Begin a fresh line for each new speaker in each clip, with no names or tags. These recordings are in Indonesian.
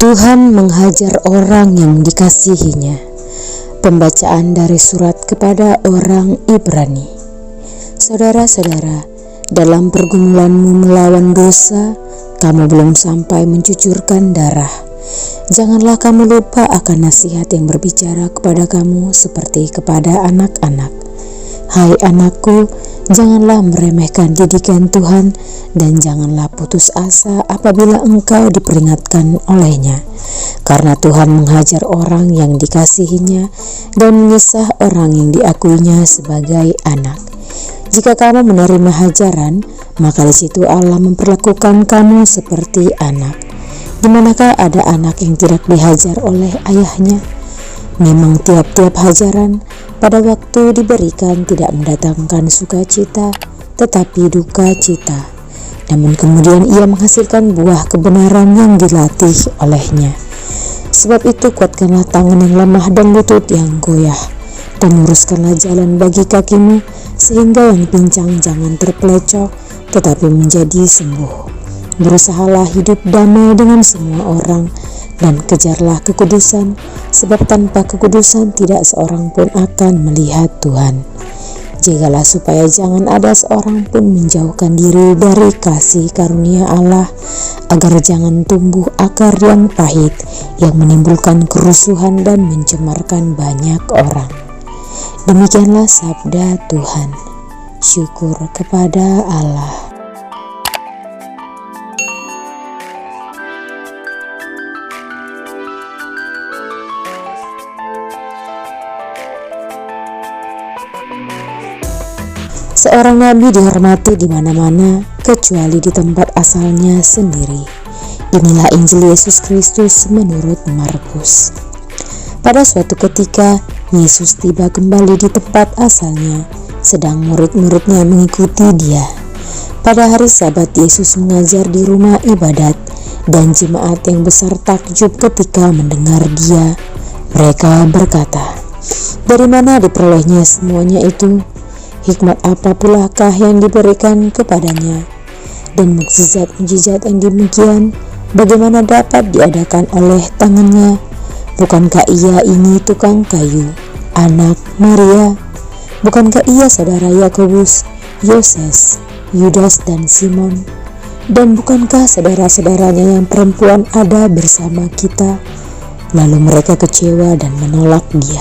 Tuhan menghajar orang yang dikasihinya. Pembacaan dari surat kepada orang Ibrani. Saudara-saudara, dalam pergumulanmu melawan dosa, kamu belum sampai mencucurkan darah. Janganlah kamu lupa akan nasihat yang berbicara kepada kamu seperti kepada anak-anak. Hai anakku, janganlah meremehkan didikan Tuhan dan janganlah putus asa apabila engkau diperingatkan olehnya. Karena Tuhan menghajar orang yang dikasihinya dan menyesah orang yang diakuinya sebagai anak. Jika kamu menerima hajaran, maka di situ Allah memperlakukan kamu seperti anak. Di manakah ada anak yang tidak dihajar oleh ayahnya? Memang tiap-tiap hajaran pada waktu diberikan tidak mendatangkan sukacita, tetapi duka cita. Namun kemudian ia menghasilkan buah kebenaran yang dilatih olehnya. Sebab itu kuatkanlah tangan yang lemah dan lutut yang goyah, dan luruskanlah jalan bagi kakimu, sehingga yang pincang jangan terpelecok, tetapi menjadi sembuh. Berusahalah hidup damai dengan semua orang, dan kejarlah kekudusan, sebab tanpa kekudusan tidak seorang pun akan melihat Tuhan. Jagalah supaya jangan ada seorang pun menjauhkan diri dari kasih karunia Allah, agar jangan tumbuh akar yang pahit, yang menimbulkan kerusuhan dan mencemarkan banyak orang. Demikianlah sabda Tuhan. Syukur kepada Allah. Seorang nabi dihormati di mana-mana kecuali di tempat asalnya sendiri. Inilah Injil Yesus Kristus menurut Markus. Pada suatu ketika, Yesus tiba kembali di tempat asalnya, sedang murid-muridnya mengikuti dia. Pada hari Sabat, Yesus mengajar di rumah ibadat, dan jemaat yang besar takjub ketika mendengar dia. Mereka berkata, "Dari mana diperolehnya semuanya itu? Hikmat apa pulakah yang diberikan kepadanya? Dan mukjizat-mukjizat yang demikian, bagaimana dapat diadakan oleh tangannya? Bukankah ia ini tukang kayu, anak Maria? Bukankah ia saudara Yakobus, Yoses, Yudas dan Simon? Dan bukankah saudara-saudaranya yang perempuan ada bersama kita?" Lalu mereka kecewa dan menolak dia.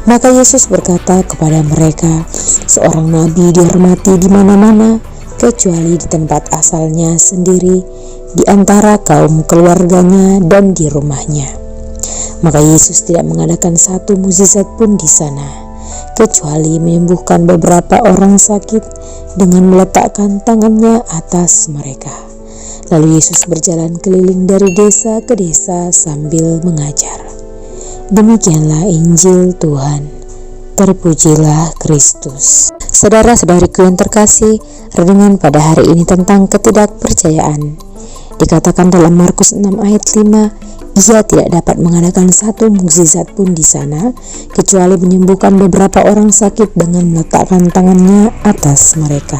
Maka Yesus berkata kepada mereka, "Seorang nabi dihormati di mana-mana, kecuali di tempat asalnya sendiri, di antara kaum keluarganya dan di rumahnya." Maka Yesus tidak mengadakan satu mukjizat pun di sana, kecuali menyembuhkan beberapa orang sakit dengan meletakkan tangannya atas mereka. Lalu Yesus berjalan keliling dari desa ke desa sambil mengajar. Demikianlah Injil Tuhan. Terpujilah Kristus. Saudara-saudariku yang terkasih, renungan pada hari ini tentang ketidakpercayaan. Dikatakan dalam Markus 6 ayat 5, ia tidak dapat mengadakan satu mukjizat pun di sana, kecuali menyembuhkan beberapa orang sakit dengan meletakkan tangannya atas mereka.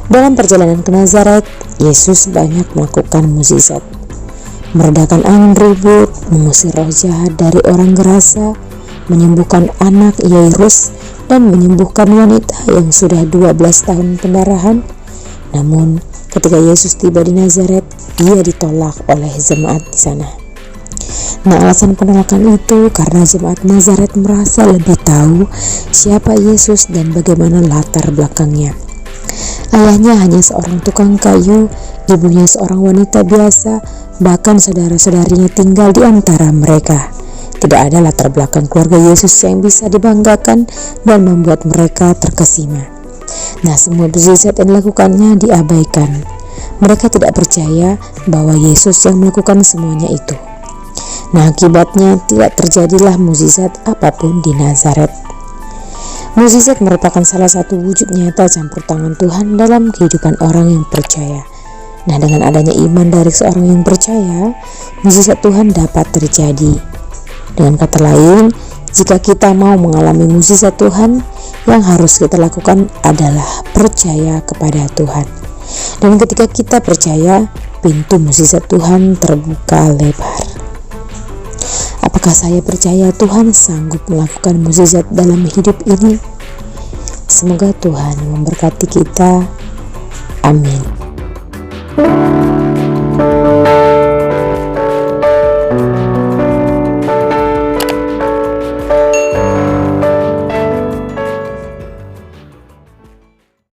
Dalam perjalanan ke Nazaret, Yesus banyak melakukan mukjizat. Meredakan angin ribut, mengusir roh jahat dari orang gerasa, menyembuhkan anak Yairus, dan menyembuhkan wanita yang sudah 12 tahun pendarahan. Namun, ketika Yesus tiba di Nazaret, ia ditolak oleh jemaat di sana. Nah, alasan penolakan itu karena jemaat Nazaret merasa lebih tahu siapa Yesus dan bagaimana latar belakangnya. Ayahnya hanya seorang tukang kayu, ibunya seorang wanita biasa, bahkan saudara-saudarinya tinggal di antara mereka. Tidak ada latar belakang keluarga Yesus yang bisa dibanggakan dan membuat mereka terkesima. Nah, semua mukjizat yang dilakukannya diabaikan. Mereka tidak percaya bahwa Yesus yang melakukan semuanya itu. Nah, akibatnya tidak terjadilah mukjizat apapun di Nazaret. Mukjizat merupakan salah satu wujud nyata campur tangan Tuhan dalam kehidupan orang yang percaya. Nah, dengan adanya iman dari seorang yang percaya, mukjizat Tuhan dapat terjadi. Dengan kata lain, jika kita mau mengalami mukjizat Tuhan, yang harus kita lakukan adalah percaya kepada Tuhan. Dan ketika kita percaya, pintu mukjizat Tuhan terbuka lebar. Apakah saya percaya Tuhan sanggup melakukan mukjizat dalam hidup ini? Semoga Tuhan memberkati kita. Amin.